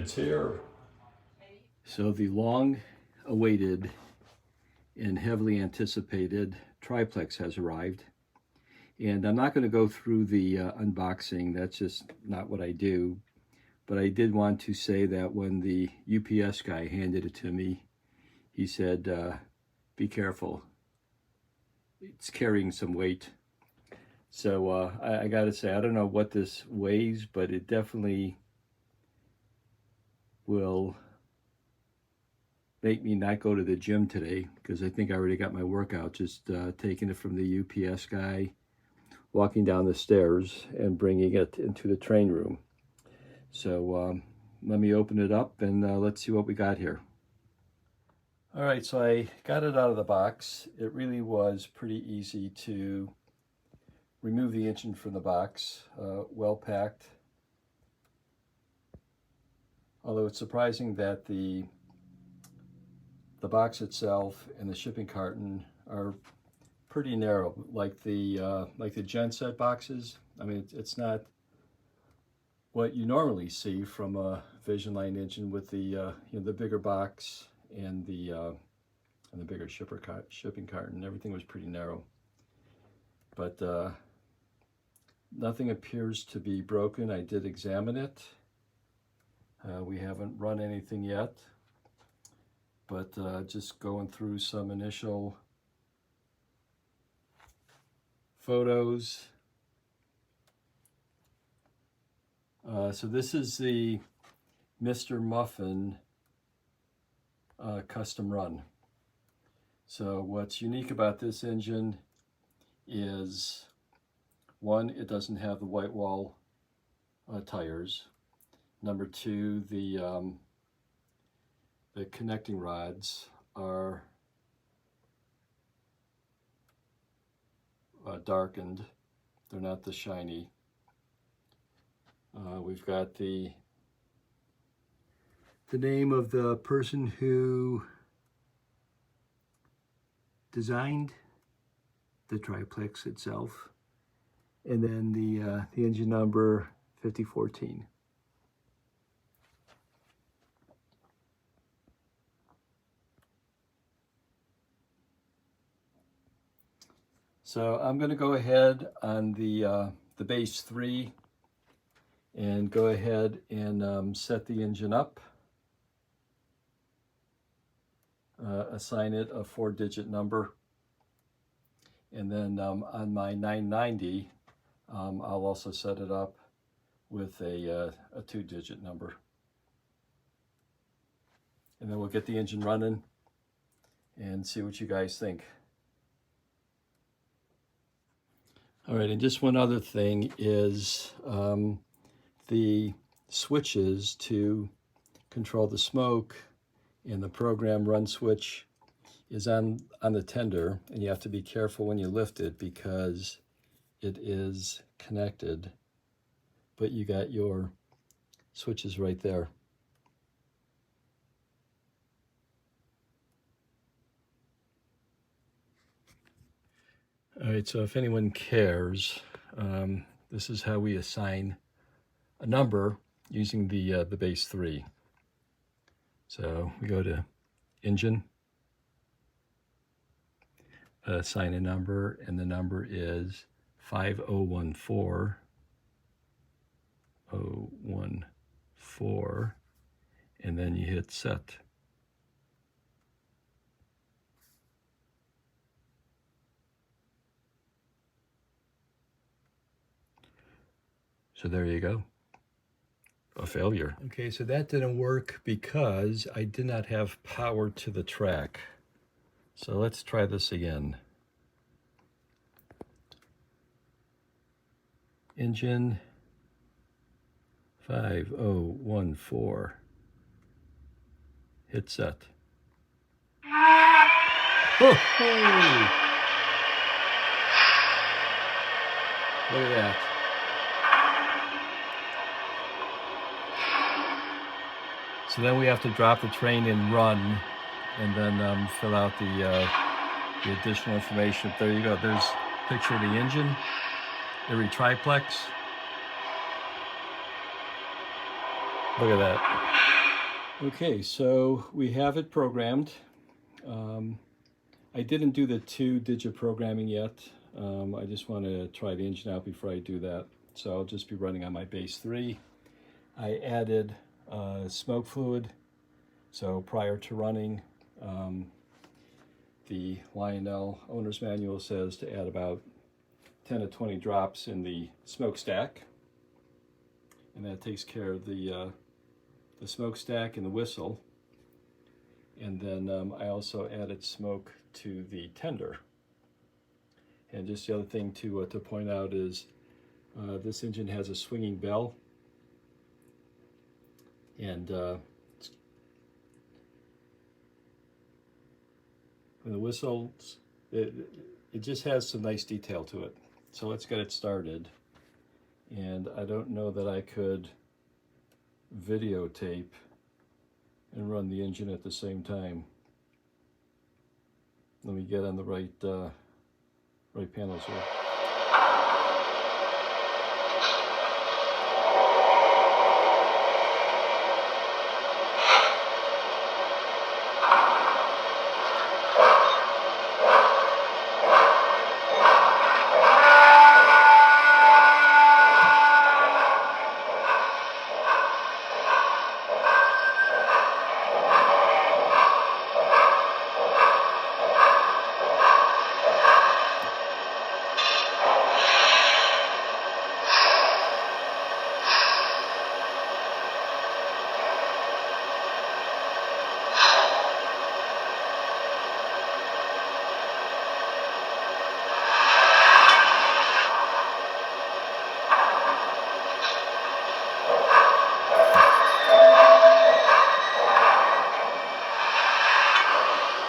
It's here. So the long-awaited and heavily anticipated triplex has arrived. And I'm not going to go through the unboxing. That's just not what I do. But I did want to say that when the UPS guy handed it to me, he said, be careful. It's carrying some weight. So I got to say, I don't know what this weighs, but it definitely will make me not go to the gym today, because I think I already got my workout just taking it from the UPS guy, walking down the stairs and bringing it into the train room. So let me open it up and let's see what we got here. All right, so I got it out of the box. It really was pretty easy to remove the engine from the box, well packed. Although it's surprising that the box itself and the shipping carton are pretty narrow, like the genset boxes. I mean, it's not what you normally see from a VisionLine engine with the the bigger box and the bigger shipping carton. Everything was pretty narrow, but nothing appears to be broken. I did examine it. We haven't run anything yet, but just going through some initial photos. So this is the Mr. Muffin custom run. So what's unique about this engine is, one, it doesn't have the white wall tires. Number two, the connecting rods are darkened. They're not the shiny. We've got the name of the person who designed the triplex itself, and then the engine number 5014. So I'm going to go ahead on the base 3 and go ahead and set the engine up, assign it a 4-digit number, and then on my 990 I'll also set it up with a 2-digit number, and then we'll get the engine running and see what you guys think. All right, and just one other thing is the switches to control the smoke and the program run switch is on the tender, and you have to be careful when you lift it because it is connected, but you got your switches right there. All right, so if anyone cares, this is how we assign a number using the base 3. So we go to Engine, assign a number, and the number is 5014014, and then you hit Set. So there you go. A failure. Okay, so that didn't work because I did not have power to the track. So let's try this again. Engine 5014. Hit set. Oh, hey. Look at that. So then we have to drop the train and run, and then fill out the additional information. There you go. There's a picture of the engine, every triplex. Look at that. Okay, so we have it programmed. I didn't do the 2-digit programming yet. I just want to try the engine out before I do that. So I'll just be running on my base 3. I added smoke fluid. So prior to running, the Lionel owner's manual says to add about 10 to 20 drops in the smokestack. And that takes care of the smokestack and the whistle. And then I also added smoke to the tender. And just the other thing to point out is this engine has a swinging bell. And when the whistles, it just has some nice detail to it. So let's get it started. And I don't know that I could videotape and run the engine at the same time. Let me get on the right panels here.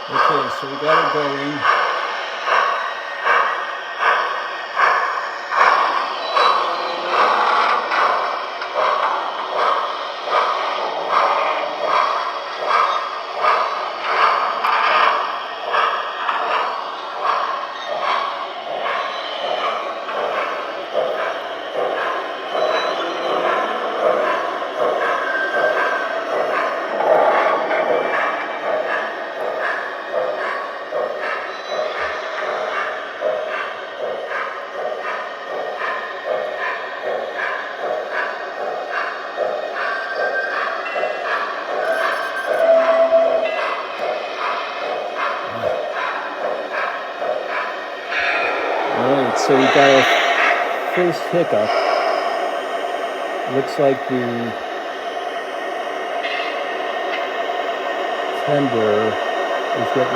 Okay, so we got it going. Alright, so we got our first hiccup. Looks like the tender is getting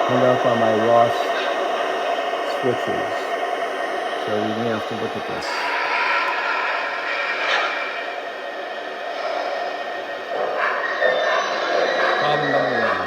hung up on my Ross switches. So we may have to look at this. Problem number 1.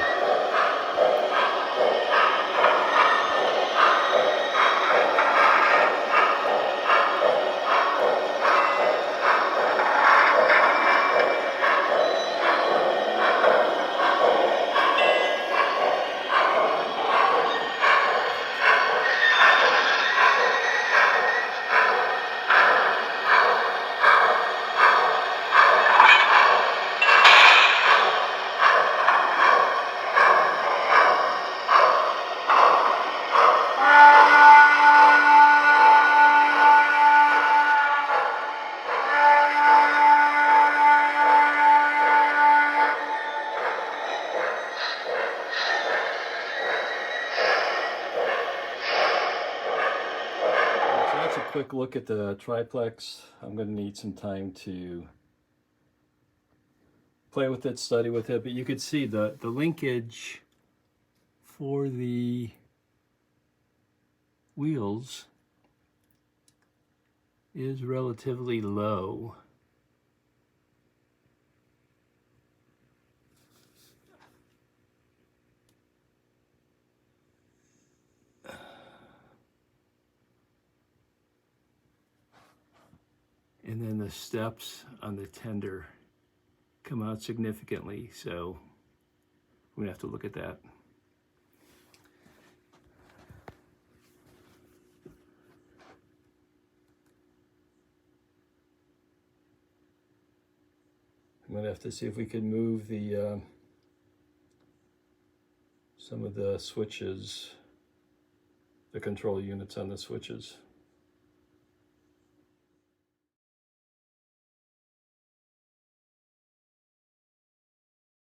Quick look at the triplex. I'm going to need some time to play with it, study with it, but you could see the linkage for the wheels is relatively low. And then the steps on the tender come out significantly, so we're gonna have to look at that. I'm going to have to see if we can move the some of the switches, the control units on the switches.